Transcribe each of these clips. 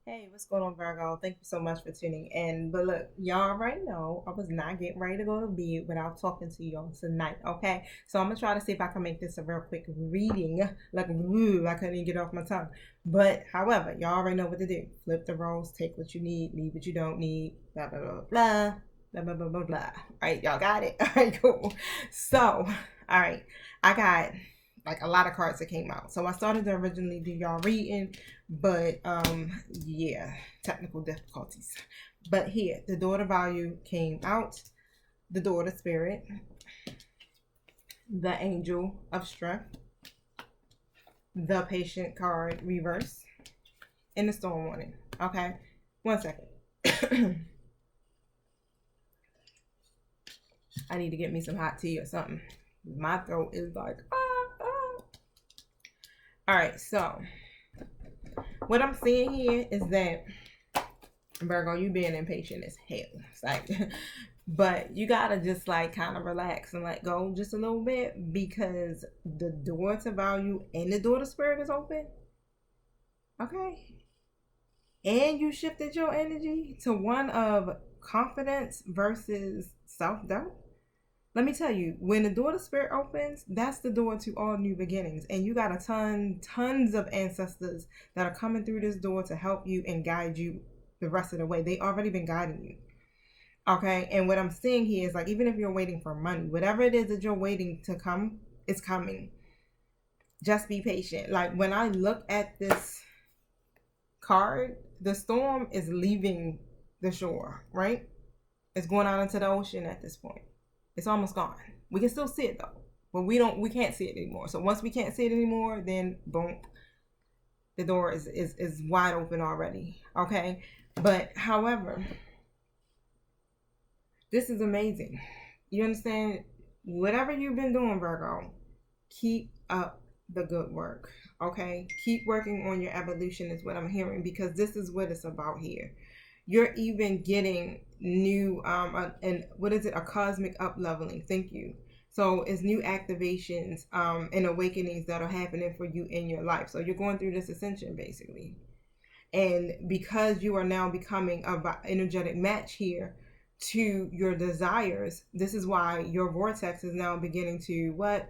Hey, what's going on, Virgo? Thank you so much for tuning in. But look, y'all already know I was not getting ready to go to bed without talking to y'all tonight, okay? So I'm gonna try to see if I can make this a real quick reading. Like, woo, I couldn't even get off my tongue. But however, y'all already know what to do. Flip the roles, take what you need, leave what you don't need, blah, blah, blah, blah. Blah blah blah blah blah. All right, y'all got it. All right, cool. So, all right, I got like a lot of cards that came out. So I started to originally do y'all reading, but yeah, technical difficulties. But here, the daughter value came out, the daughter spirit, the angel of strength, the patient card reverse, and the storm warning. Okay, one second. I need to get me some hot tea or something. My throat is like All right, so what I'm seeing here is that Virgo, you being impatient as hell. It's like, but you gotta just like kind of relax and let go just a little bit because the door to value and the door to spirit is open. Okay. And you shifted your energy to one of confidence versus self doubt. Let me tell you, when the door to spirit opens, that's the door to all new beginnings. And you got tons of ancestors that are coming through this door to help you and guide you the rest of the way. They already been guiding you. Okay. And what I'm seeing here is like, even if you're waiting for money, whatever it is that you're waiting to come, it's coming. Just be patient. Like when I look at this card, the storm is leaving the shore, right? It's going out into the ocean at this point. It's almost gone. We can still see it though, but we can't see it anymore. So once we can't see it anymore, then boom, the door is wide open already. Okay. But however, this is amazing. You understand? Whatever you've been doing, Virgo, keep up the good work. Okay? Keep working on your evolution, is what I'm hearing, because this is what it's about here. You're even getting new, and what is it? A cosmic up leveling. Thank you. So it's new activations and awakenings that are happening for you in your life. So you're going through this ascension basically. And because you are now becoming a energetic match here to your desires, this is why your vortex is now beginning to what?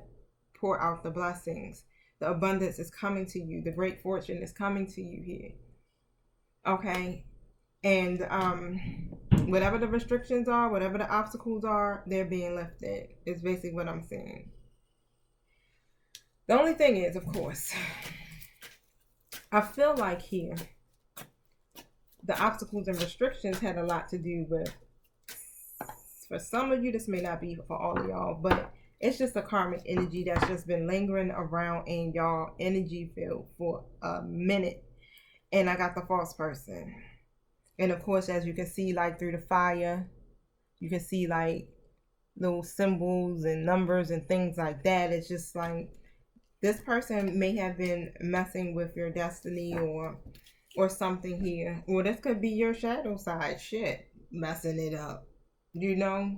Pour out the blessings. The abundance is coming to you. The great fortune is coming to you here. Okay? And whatever the restrictions are, whatever the obstacles are, they're being lifted. Is basically what I'm saying. The only thing is, of course, I feel like here the obstacles and restrictions had a lot to do with, for some of you, this may not be for all of y'all, but it's just a karmic energy that's just been lingering around in y'all energy field for a minute. And I got the false person. And of course, as you can see, like through the fire, you can see like little symbols and numbers and things like that. It's just like this person may have been messing with your destiny or something here. Or this could be your shadow side shit messing it up. You know?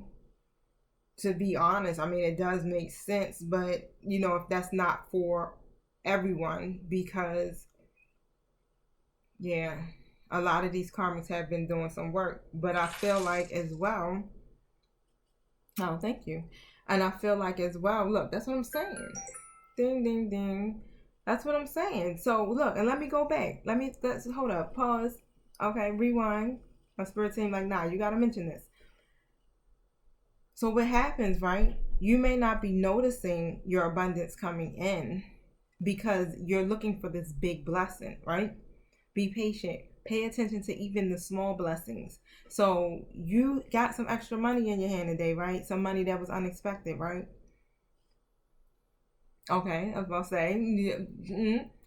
To be honest, I mean, it does make sense, but you know, if that's not for everyone, because yeah, a lot of these karmics have been doing some work, but I feel like as well, oh, thank you. And I feel like as well, look, that's what I'm saying. Ding, ding, ding. That's what I'm saying. So look, and let me go back. Let's hold up, pause. Okay, rewind. My spirit team like, nah, you gotta mention this. So what happens, right? You may not be noticing your abundance coming in because you're looking for this big blessing, right? Be patient. Pay attention to even the small blessings. So you got some extra money in your hand today, right? Some money that was unexpected, right? Okay, I was about to say,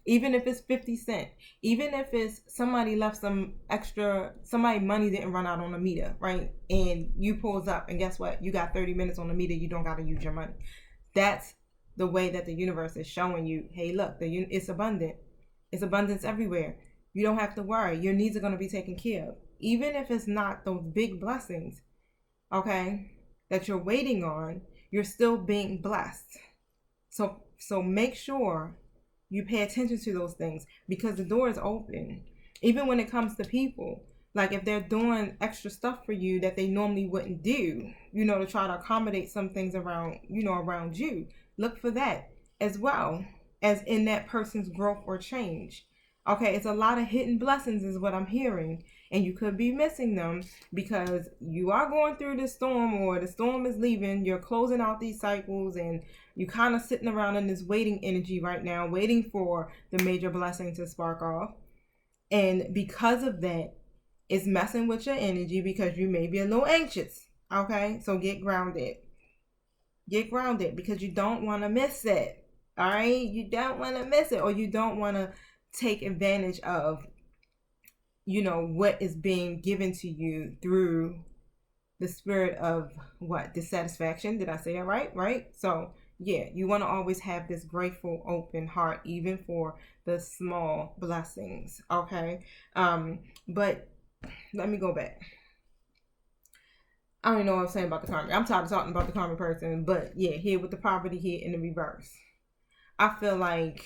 even if it's 50 cents, even if it's somebody left some extra, somebody money didn't run out on the meter, right? And you pulls up and guess what? You got 30 minutes on the meter. You don't got to use your money. That's the way that the universe is showing you, hey, look, it's abundant. It's abundance everywhere. You don't have to worry. Your needs are going to be taken care of. Even if it's not those big blessings, okay, that you're waiting on, you're still being blessed. So make sure you pay attention to those things because the door is open. Even when it comes to people, like if they're doing extra stuff for you that they normally wouldn't do, to try to accommodate some things around you, look for that as well as in that person's growth or change. Okay, it's a lot of hidden blessings is what I'm hearing, and you could be missing them because you are going through this storm, or the storm is leaving. You're closing out these cycles, and you kind of sitting around in this waiting energy right now, waiting for the major blessing to spark off. And because of that, it's messing with your energy because you may be a little anxious. Okay, so get grounded. Get grounded because you don't want to miss it. All right, you don't want to miss it, or you don't want to take advantage of what is being given to you through the spirit of dissatisfaction. Did I say that right? So yeah, you want to always have this grateful open heart even for the small blessings. Okay, but let me go back. I don't know what I'm saying about the karma. I'm tired of talking about the karma person, but yeah, here with the poverty here in the reverse, I feel like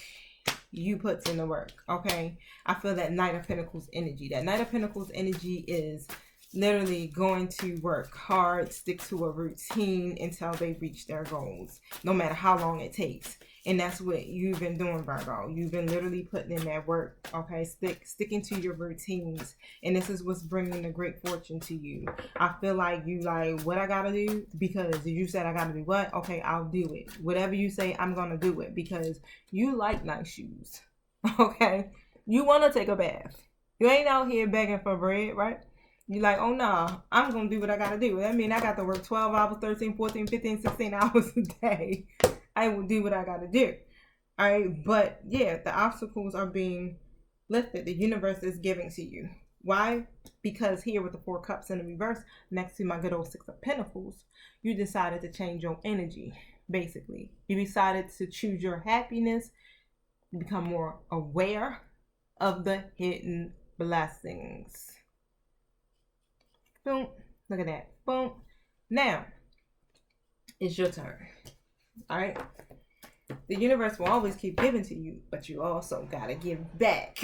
you puts in the work. Okay, I feel that Knight of Pentacles energy. That Knight of Pentacles energy is literally going to work hard, stick to a routine until they reach their goals, no matter how long it takes. And that's what you've been doing, Virgo. You've been literally putting in that work, okay? Sticking to your routines. And this is what's bringing the great fortune to you. I feel like you like, what I gotta do? Because you said I gotta do what? Okay, I'll do it. Whatever you say, I'm gonna do it. Because you like nice shoes, okay? You want to take a bath. You ain't out here begging for bread, right? You like, oh no, I'm going to do what I got to do. That means I got to work 12 hours, 13, 14, 15, 16 hours a day. I will do what I got to do. All right. But yeah, the obstacles are being lifted. The universe is giving to you. Why? Because here with the 4 cups in the reverse, next to my good old 6 of pentacles, you decided to change your energy, basically. You decided to choose your happiness, become more aware of the hidden blessings. Boom. Look at that. Boom. Now, it's your turn. All right. The universe will always keep giving to you, but you also got to give back.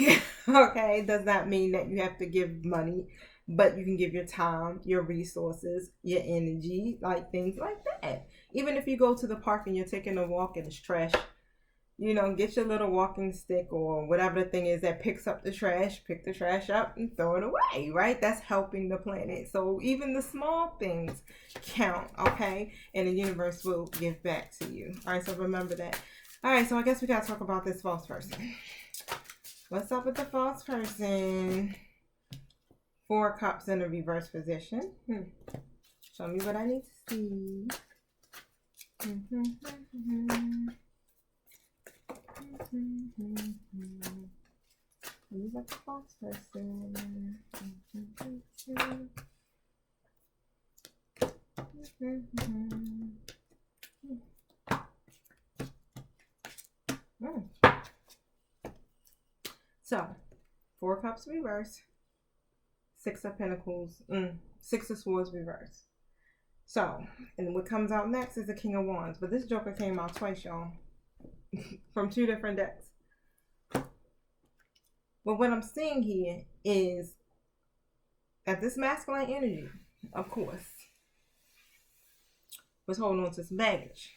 Okay. It does not mean that you have to give money, but you can give your time, your resources, your energy, like things like that. Even if you go to the park and you're taking a walk and it's trash, get your little walking stick or whatever the thing is that picks up the trash, pick the trash up and throw it away, right? That's helping the planet. So even the small things count, okay? And the universe will give back to you. All right, so remember that. All right, so I guess we got to talk about this false person. What's up with the false person? 4 cups in a reverse position. Show me what I need to see. Who's a false person? So, 4 cups reverse, 6 of pentacles, 6 of swords reverse. So, and what comes out next is the King of Wands. But this Joker came out twice, y'all. From 2 different decks. But what I'm seeing here is that this masculine energy, of course, was holding on to some baggage.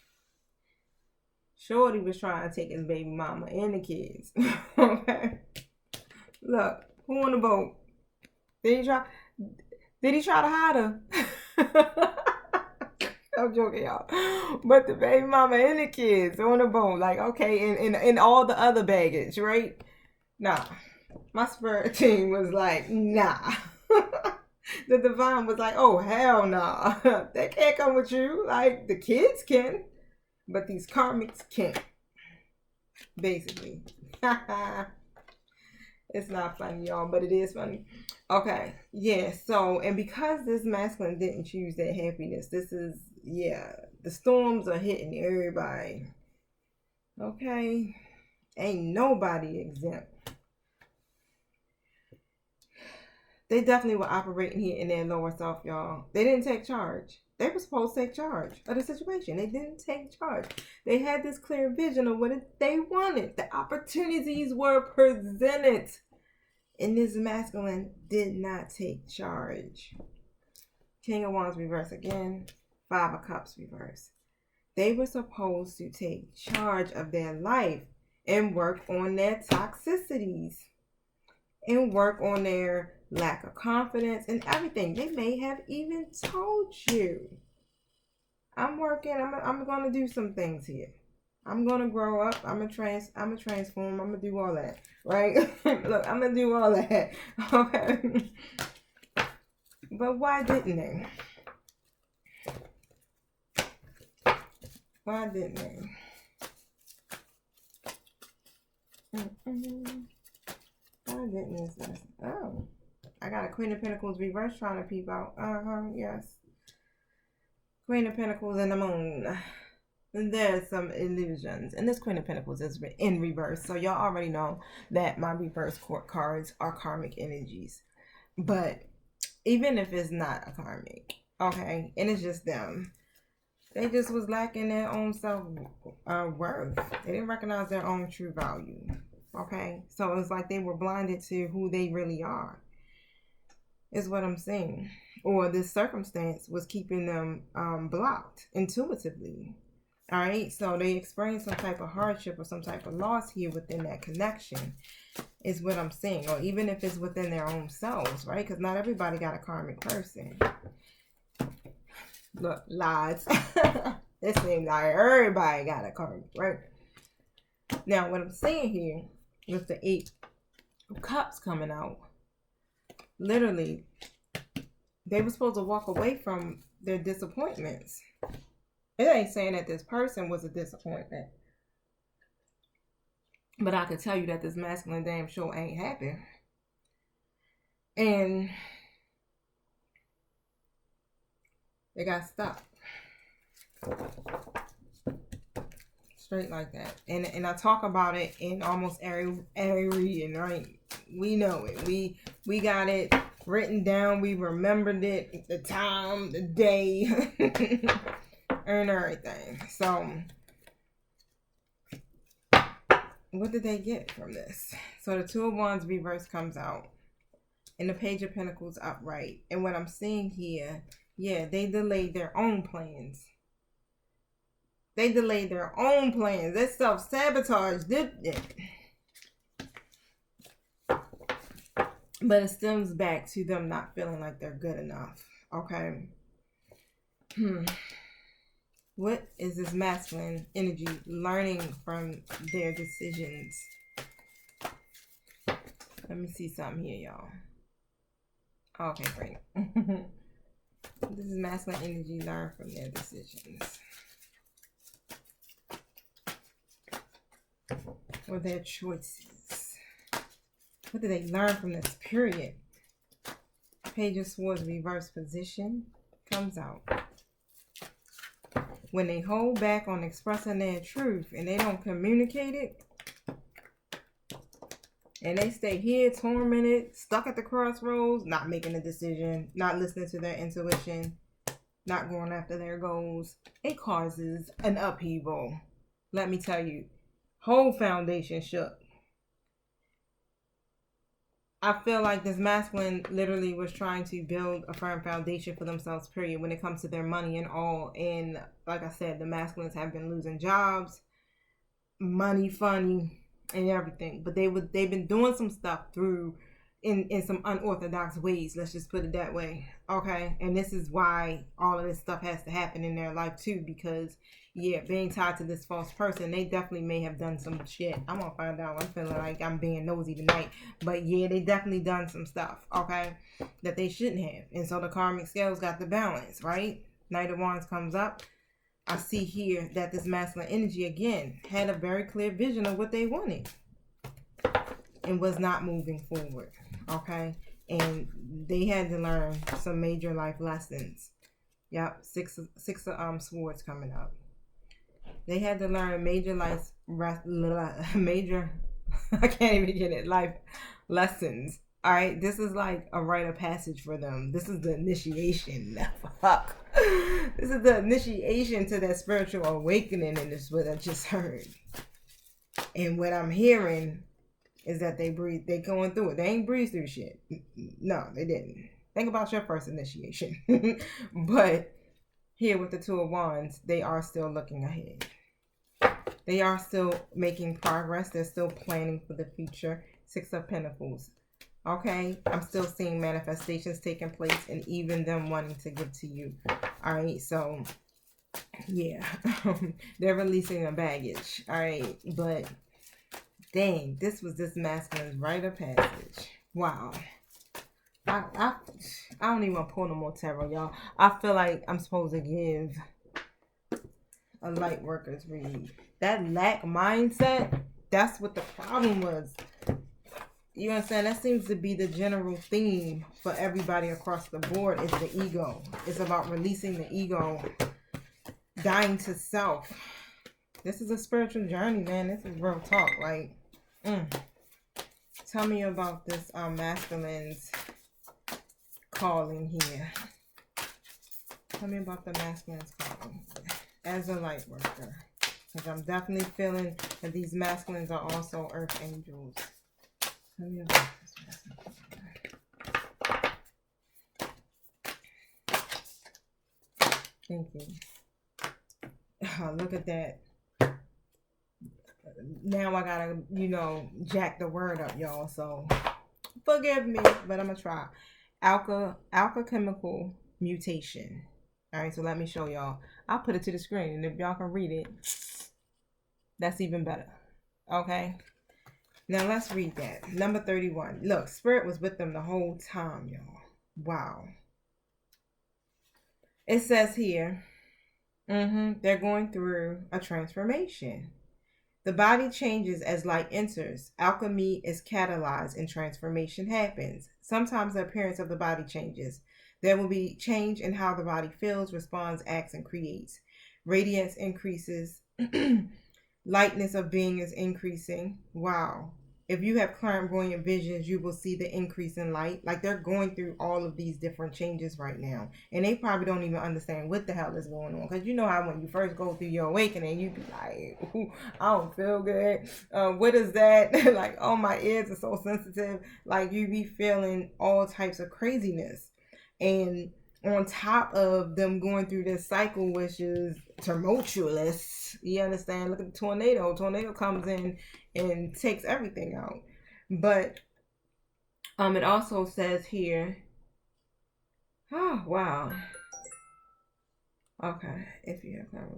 Shorty was trying to take his baby mama and the kids. Okay. Look, who on the boat? Did he try to hide her? I'm joking, y'all. But the baby mama and the kids on the boat, like, okay, and all the other baggage, right? Nah. My spirit team was like, nah. The divine was like, oh, hell nah. They can't come with you. Like, the kids can, but these karmics can't. Basically. It's not funny, y'all, but it is funny. Okay, yeah, so, and because this masculine didn't choose that happiness, this is, yeah, the storms are hitting everybody. Okay? Ain't nobody exempt. They definitely were operating here in their lower self, y'all. They didn't take charge. They were supposed to take charge of the situation. They didn't take charge. They had this clear vision of what they wanted. The opportunities were presented. And this masculine did not take charge. King of Wands reverse again. Five of Cups reverse. They were supposed to take charge of their life and work on their toxicities and work on their lack of confidence and everything. They may have even told you, I'm working, I'm going to do some things here. I'm going to grow up. I'm going to transform. I'm going to do all that. Right? Look, I'm going to do all that. Okay. But why didn't they? Why didn't they? Why didn't this? Oh, I got a Queen of Pentacles reverse trying to peep out. Yes. Queen of Pentacles and the Moon. There's some illusions. And this Queen of Pentacles is in reverse. So y'all already know that my reverse court cards are karmic energies. But even if it's not a karmic, okay, and it's just them, they just was lacking their own self-worth. They didn't recognize their own true value, okay? So it's like they were blinded to who they really are, is what I'm saying. Or this circumstance was keeping them blocked intuitively. All right, so they experienced some type of hardship or some type of loss here within that connection, is what I'm saying. Or even if it's within their own selves, right? Because not everybody got a karmic person. Look, lies. It seems like everybody got a karmic, right? Now, what I'm saying here with the 8 of Cups coming out, literally, they were supposed to walk away from their disappointments. It ain't saying that this person was a disappointment. But I can tell you that this masculine damn sure ain't happy. And they got stuck. Straight like that. And I talk about it in almost every reading, right? We know it. We got it written down. We remembered it. The time, the day. And everything. So what did they get from this? So the 2 of Wands reverse comes out and the Page of Pentacles upright. And what I'm seeing here, yeah, they delayed their own plans. They delayed their own plans. They self-sabotage, didn't it? But it stems back to them not feeling like they're good enough. Okay. What is this masculine energy learning from their decisions? Let me see something here, y'all. Okay, great. This is masculine energy learn from their decisions. Or their choices. What did they learn from this period? Page of Swords reverse position comes out. When they hold back on expressing their truth and they don't communicate it, and they stay here tormented, stuck at the crossroads, not making a decision, not listening to their intuition, not going after their goals, it causes an upheaval. Let me tell you, whole foundation shook. I feel like this masculine literally was trying to build a firm foundation for themselves, period, when it comes to their money and all. And like I said, the masculines have been losing jobs, money, funny, and everything. But they've been doing some stuff through in some unorthodox ways. Let's just put it that way. Okay. And this is why all of this stuff has to happen in their life too, because yeah, being tied to this false person, they definitely may have done some shit. I'm gonna find out. I'm feeling like I'm being nosy tonight. But yeah, they definitely done some stuff, okay, that they shouldn't have. And so the karmic scales got the balance, right? Knight of Wands comes up. I see here that this masculine energy, again, had a very clear vision of what they wanted and was not moving forward, okay? And they had to learn some major life lessons. Yep, six of Swords coming up. They had to learn major life, I can't even get it, life lessons. All right, this is like a rite of passage for them. This is the initiation. Fuck. This is the initiation to that spiritual awakening, and this is what I just heard. And what I'm hearing is that they going through it. They ain't breathe through shit. No, they didn't. Think about your first initiation. But here with the Two of Wands, they are still looking ahead. They are still making progress. They're still planning for the future. Six of Pentacles. Okay, I'm still seeing manifestations taking place and even them wanting to give to you. All right, so yeah, they're releasing a baggage. All right, but dang, this was this masculine's rite of passage. Wow. I don't even want to pull no more tarot, y'all. I feel like I'm supposed to give a light worker's read. That lack mindset, that's what the problem was. You understand? That seems to be the general theme for everybody across the board is the ego. It's about releasing the ego, dying to self. This is a spiritual journey, man. This is real talk. Like, tell me about this masculine's calling here. Tell me about the masculine's calling as a light worker. Because I'm definitely feeling that these masculines are also earth angels. Tell me about this masculine. Thank you. Look at that. Now I gotta, jack the word up, y'all. So forgive me, but I'm gonna try. Alchemical mutation. All right, so let me show y'all. I'll put it to the screen, and if y'all can read it, that's even better. Okay. Now let's read that. Number 31. Look, Spirit was with them the whole time, y'all. Wow. It says here, they're going through a transformation. The body changes as light enters. Alchemy is catalyzed and transformation happens. Sometimes the appearance of the body changes. There will be change in how the body feels, responds, acts, and creates. Radiance increases. Lightness of being is increasing. Wow. If you have clairvoyant visions, you will see the increase in light. Like they're going through all of these different changes right now. And they probably don't even understand what the hell is going on. Because you know how when you first go through your awakening, you be like, ooh, I don't feel good. What is that? Like, oh, my ears are so sensitive. Like you be feeling all types of craziness. And on top of them going through this cycle, which is tumultuous, you understand? Look at the tornado. Tornado comes in and takes everything out. But it also says here, oh wow. Okay, if you have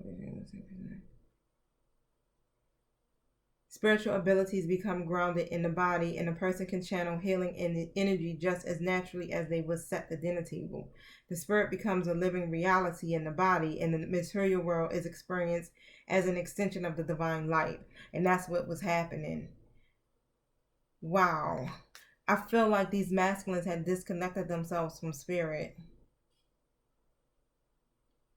spiritual abilities become grounded in the body, and a person can channel healing energy just as naturally as they would set the dinner table. The spirit becomes a living reality in the body, and the material world is experienced as an extension of the divine light. And that's what was happening. Wow. I feel like these masculines had disconnected themselves from spirit.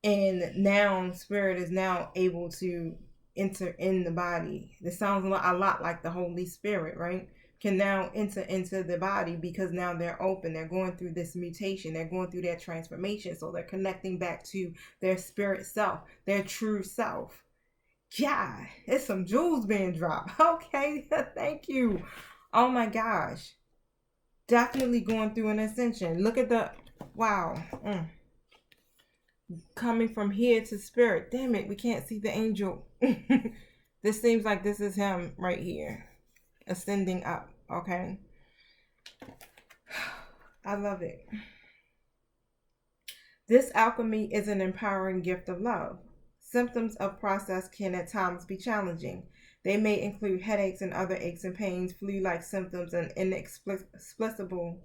And now spirit is now able to enter in the body. This sounds a lot like the Holy Spirit, right? Can now enter into the body because now they're open. They're going through this mutation. They're going through their transformation. So they're connecting back to their spirit self, their true self. Yeah, it's some jewels being dropped. Okay, thank you. Oh my gosh. Definitely going through an ascension. Look at the, wow. Coming from here to spirit. Damn it, we can't see the angel. This seems like this is him right here. Ascending up, okay? I love it. This alchemy is an empowering gift of love. Symptoms of process can at times be challenging. They may include headaches and other aches and pains, flu-like symptoms, and inexplicable,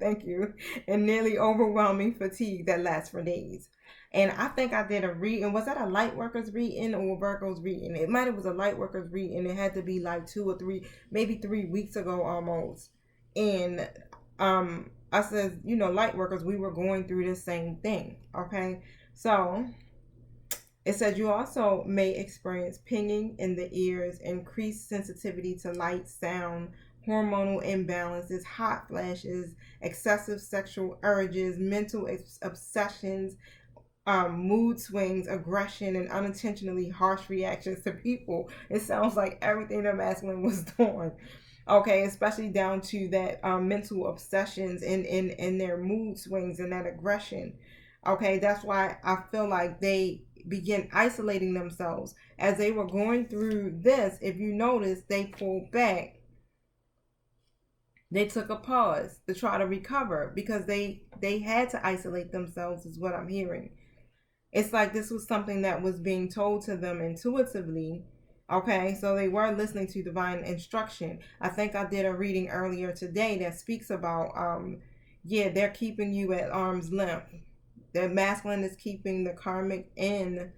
thank you, and nearly overwhelming fatigue that lasts for days. And I think I did a reading. Was that a light worker's reading or Virgo's reading? It might have was a light worker's reading. It had to be like 2 or 3, maybe 3 weeks ago almost. And I said, light workers, we were going through the same thing. Okay, so it said you also may experience pinging in the ears, increased sensitivity to light, sound, hormonal imbalances, hot flashes, excessive sexual urges, mental obsessions, mood swings, aggression, and unintentionally harsh reactions to people. It sounds like everything the masculine was doing. Okay, especially down to that mental obsessions in their mood swings and that aggression. Okay, that's why I feel like they begin isolating themselves as they were going through this. If you notice, they pulled back. They took a pause to try to recover because they had to isolate themselves, is what I'm hearing. It's like this was something that was being told to them intuitively. Okay, so they were listening to divine instruction. I think I did a reading earlier today that speaks about yeah, they're keeping you at arm's length. The masculine is keeping the karmic and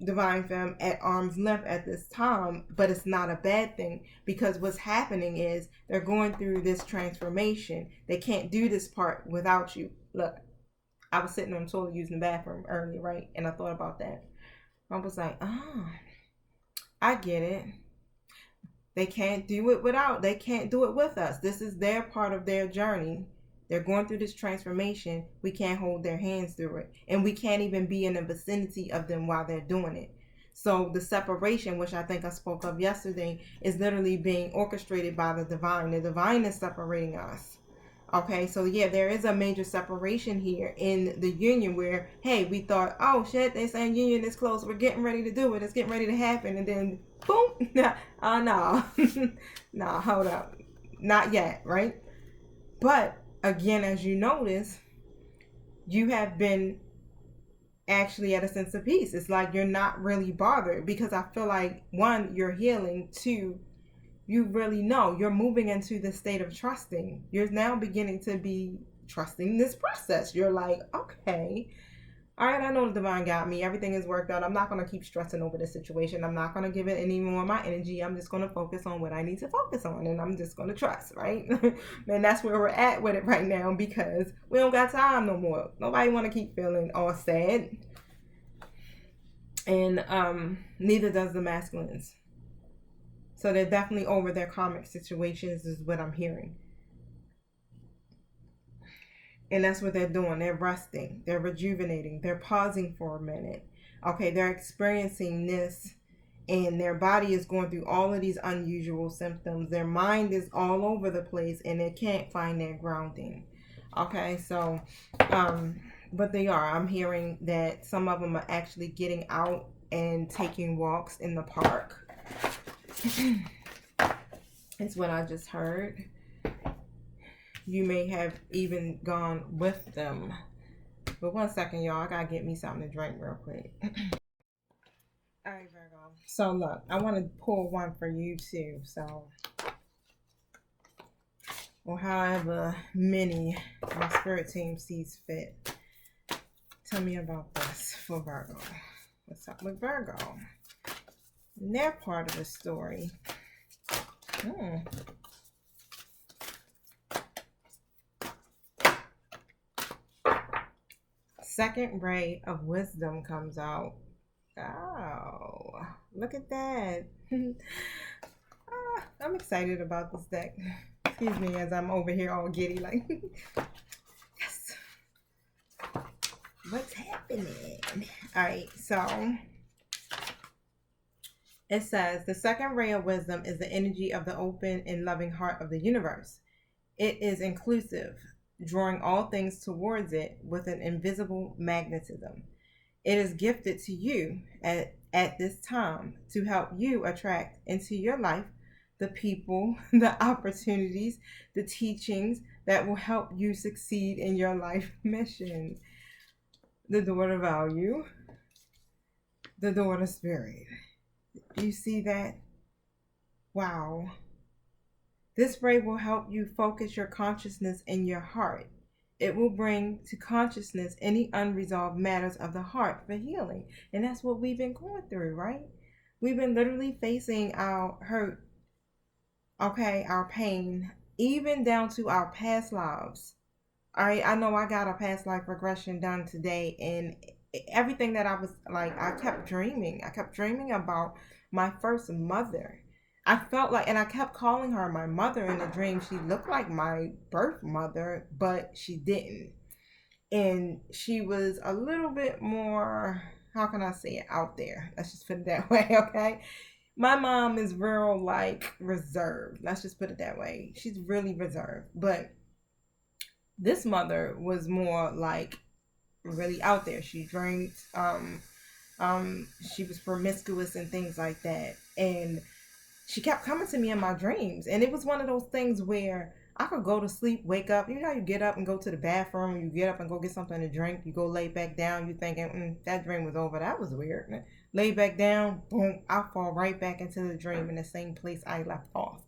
divine femme at arm's length at this time, but it's not a bad thing because what's happening is they're going through this transformation. They can't do this part without you. Look, I was sitting on the toilet using the bathroom earlier, right? And I thought about that. I was like, oh, I get it. They can't do it with us. This is their part of their journey. They're going through this transformation. We can't hold their hands through it. And we can't even be in the vicinity of them while they're doing it. So the separation, which I think I spoke of yesterday, is literally being orchestrated by the divine. The divine is separating us. Okay, so yeah, there is a major separation here in the union where, hey, we thought, oh shit, they're saying union is close. We're getting ready to do it. It's getting ready to happen. And then, boom, no. No, hold up. Not yet, right? But again, as you notice, you have been actually at a sense of peace. It's like you're not really bothered because I feel like, one, you're healing. Two, you really know you're moving into the state of trusting. You're now beginning to be trusting this process. You're like, okay, all right, I know the divine got me. Everything is worked out. I'm not going to keep stressing over this situation. I'm not going to give it any more of my energy. I'm just going to focus on what I need to focus on, and I'm just going to trust, right? And that's where we're at with it right now because we don't got time no more. Nobody want to keep feeling all sad. And neither does the masculines. So they're definitely over their karmic situations is what I'm hearing. And that's what they're doing. They're resting. They're rejuvenating. They're pausing for a minute. Okay, they're experiencing this and their body is going through all of these unusual symptoms. Their mind is all over the place and they can't find their grounding. Okay, so but they are. I'm hearing that some of them are actually getting out and taking walks in the park. It's what I just heard. You may have even gone with them. But one second, y'all. I gotta get me something to drink real quick. All right, Virgo. So look, I want to pull one for you too. So, or however many my spirit team sees fit. Tell me about this for Virgo. What's up with Virgo? And their part of the story. Second ray of wisdom comes out. Oh, look at that. I'm excited about this deck. Excuse me as I'm over here all giddy like, yes. What's happening? All right, so it says the second ray of wisdom is the energy of the open and loving heart of the universe. It is inclusive, drawing all things towards it with an invisible magnetism. It is gifted to you at this time to help you attract into your life the people, the opportunities, the teachings that will help you succeed in your life mission. The door to value, the door to spirit. You see that? Wow. This ray will help you focus your consciousness in your heart. It will bring to consciousness any unresolved matters of the heart for healing. And that's what we've been going through, right? We've been literally facing our hurt, okay, our pain, even down to our past lives. All right, I know I got a past life regression done today, and everything that I was like, I kept dreaming. I kept dreaming about my first mother. I felt like, and I kept calling her my mother in the dream. She looked like my birth mother, but she didn't. And she was a little bit more, how can I say it, out there. Let's just put it that way, okay? My mom is real, like, reserved. Let's just put it that way. She's really reserved. But this mother was more like really out there. She drank, she was promiscuous and things like that. And she kept coming to me in my dreams. And it was one of those things where I could go to sleep, wake up. You know how you get up and go to the bathroom, you get up and go get something to drink, you go lay back down, you thinking, that dream was over. That was weird. Lay back down, boom, I fall right back into the dream in the same place I left off.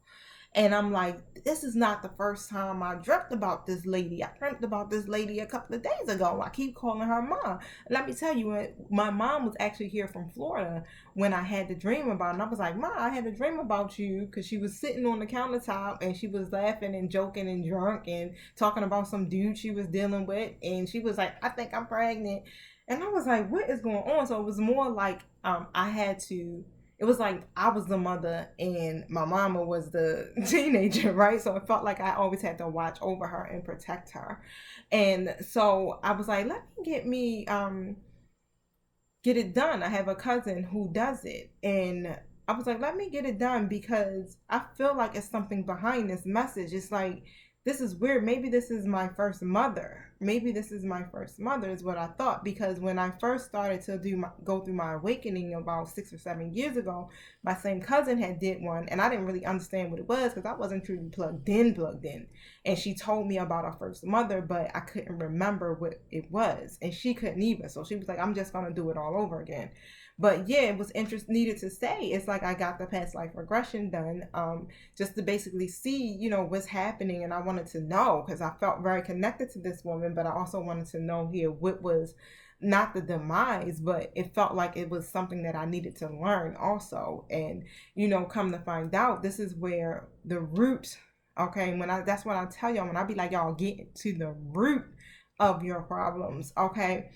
And I'm like, this is not the first time I dreamt about this lady. I dreamt about this lady a couple of days ago. I keep calling her mom. Let me tell you, my mom was actually here from Florida when I had the dream about it. And I was like, Ma, I had a dream about you, because she was sitting on the countertop and she was laughing and joking and drunk and talking about some dude she was dealing with. And she was like, I think I'm pregnant. And I was like, what is going on? So it was more like I had to, it was like I was the mother and my mama was the teenager, right? So it felt like I always had to watch over her and protect her. And so I was like, let me get it done. I have a cousin who does it. And I was like, let me get it done, because I feel like it's something behind this message. It's like, this is weird. Maybe this is my first mother. Maybe this is my first mother, is what I thought. Because when I first started to go through my awakening about 6 or 7 years ago, my same cousin had did one, and I didn't really understand what it was because I wasn't truly plugged in. And she told me about our first mother, but I couldn't remember what it was, and she couldn't either. So she was like, I'm just gonna do it all over again. But yeah, it was needed to say. It's like I got the past life regression done, just to basically see, what's happening. And I wanted to know, because I felt very connected to this woman, but I also wanted to know here what was not the demise, but it felt like it was something that I needed to learn also. And, come to find out, this is where the root, okay, that's what I tell y'all, when I be like, y'all get to the root of your problems, okay?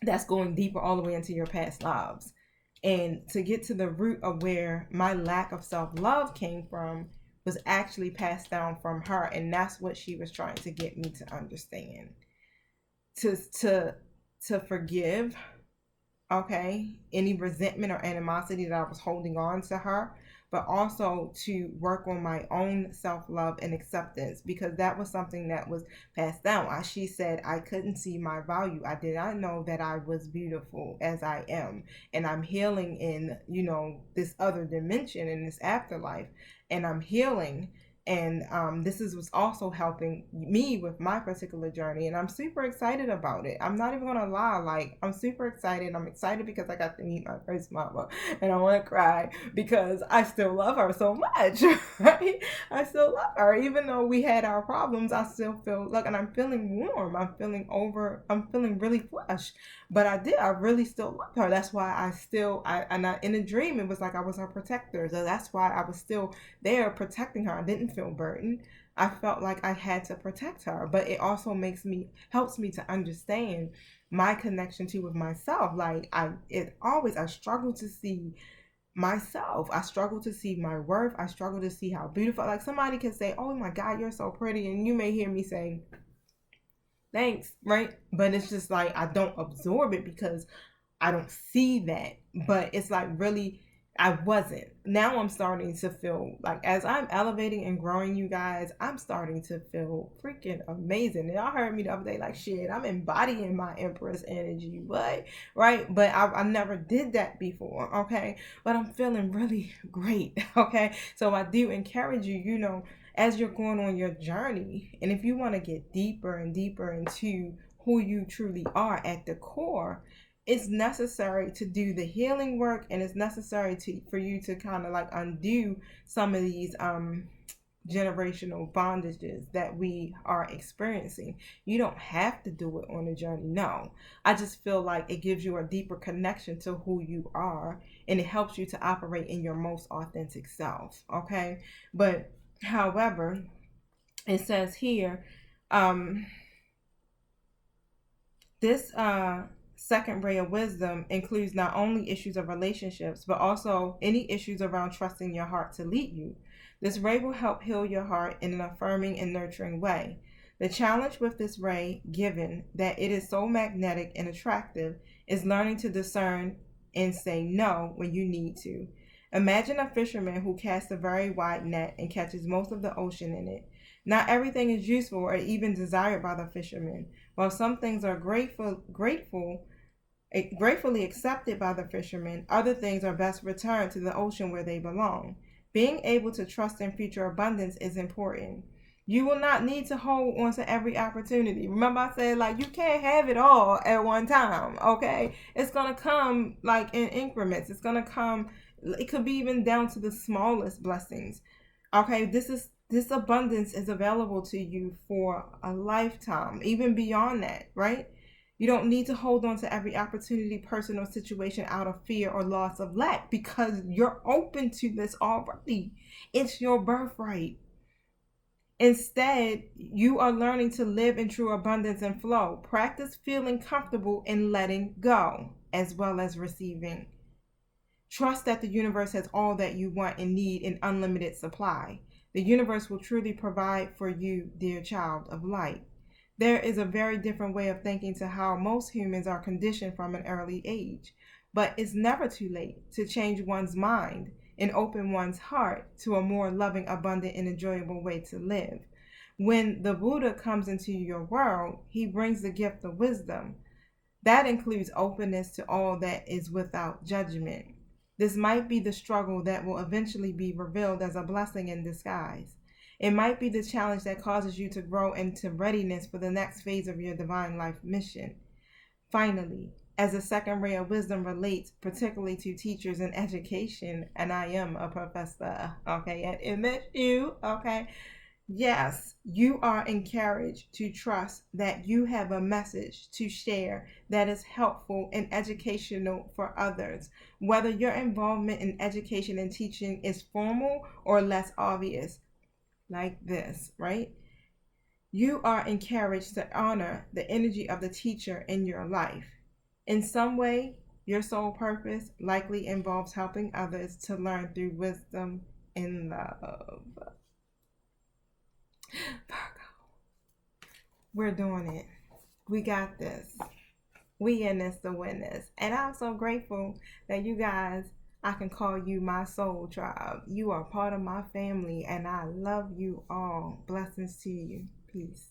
That's going deeper all the way into your past lives. And to get to the root of where my lack of self-love came from was actually passed down from her. And that's what she was trying to get me to understand. To forgive, okay, any resentment or animosity that I was holding on to her, but also to work on my own self-love and acceptance, because that was something that was passed down. As she said, I couldn't see my value. I did not know that I was beautiful as I am, and I'm healing in, this other dimension, in this afterlife, and I'm healing. And this was also helping me with my particular journey, and I'm super excited about it. I'm not even gonna lie, like, I'm super excited. I'm excited because I got to meet my first mama, and I want to cry because I still love her so much. Right? I still love her, even though we had our problems. I still feel like, and I'm feeling warm. I'm feeling really flush. But I really still love her. That's why in a dream, it was like I was her protector. So that's why I was still there protecting her. I didn't feel burdened. I felt like I had to protect her. But it also helps me to understand my connection with myself. Like I struggle to see myself. I struggle to see my worth. I struggle to see how beautiful. Like somebody can say, "Oh my God, you're so pretty," and you may hear me say, "Thanks," right? But it's just like I don't absorb it because I don't see that. But it's like really, I wasn't. Now I'm starting to feel like, as I'm elevating and growing, you guys, I'm starting to feel freaking amazing. And y'all heard me the other day, like, shit, I'm embodying my Empress energy. What? Right? But I never did that before, okay? But I'm feeling really great, okay? So I do encourage you, as you're going on your journey, and if you want to get deeper and deeper into who you truly are at the core, it's necessary to do the healing work, and it's necessary for you to kind of like undo some of these generational bondages that we are experiencing. You don't have to do it on a journey. No, I just feel like it gives you a deeper connection to who you are, and it helps you to operate in your most authentic self. Okay, but however, it says here, this second ray of wisdom includes not only issues of relationships, but also any issues around trusting your heart to lead you. This ray will help heal your heart in an affirming and nurturing way. The challenge with this ray, given that it is so magnetic and attractive, is learning to discern and say no when you need to. Imagine a fisherman who casts a very wide net and catches most of the ocean in it. Not everything is useful or even desired by the fisherman. While some things are gratefully accepted by the fisherman, other things are best returned to the ocean where they belong. Being able to trust in future abundance is important. You will not need to hold on to every opportunity. Remember, I said, like, you can't have it all at one time, okay? It's going to come, like, in increments. It's going to come, it could be even down to the smallest blessings, okay? This abundance is available to you for a lifetime, even beyond that, right? You don't need to hold on to every opportunity, person, or situation out of fear or loss of lack, because you're open to this already. It's your birthright. Instead, you are learning to live in true abundance and flow. Practice feeling comfortable in letting go as well as receiving. Trust that the universe has all that you want and need in unlimited supply. The universe will truly provide for you, dear child of light. There is a very different way of thinking to how most humans are conditioned from an early age, but it's never too late to change one's mind and open one's heart to a more loving, abundant, and enjoyable way to live. When the Buddha comes into your world, he brings the gift of wisdom. That includes openness to all that is without judgment. This might be the struggle that will eventually be revealed as a blessing in disguise. It might be the challenge that causes you to grow into readiness for the next phase of your divine life mission. Finally, as the second ray of wisdom relates particularly to teachers in education, and I am a professor, okay, at MSU, okay, yes, you are encouraged to trust that you have a message to share that is helpful and educational for others, whether your involvement in education and teaching is formal or less obvious, like this, right? You are encouraged to honor the energy of the teacher in your life. In some way, your soul purpose likely involves helping others to learn through wisdom and love. Virgo, we're doing it. We got this. We in this to win this. And I'm so grateful that you guys, I can call you my soul tribe. You are part of my family, and I love you all. Blessings to you. Peace.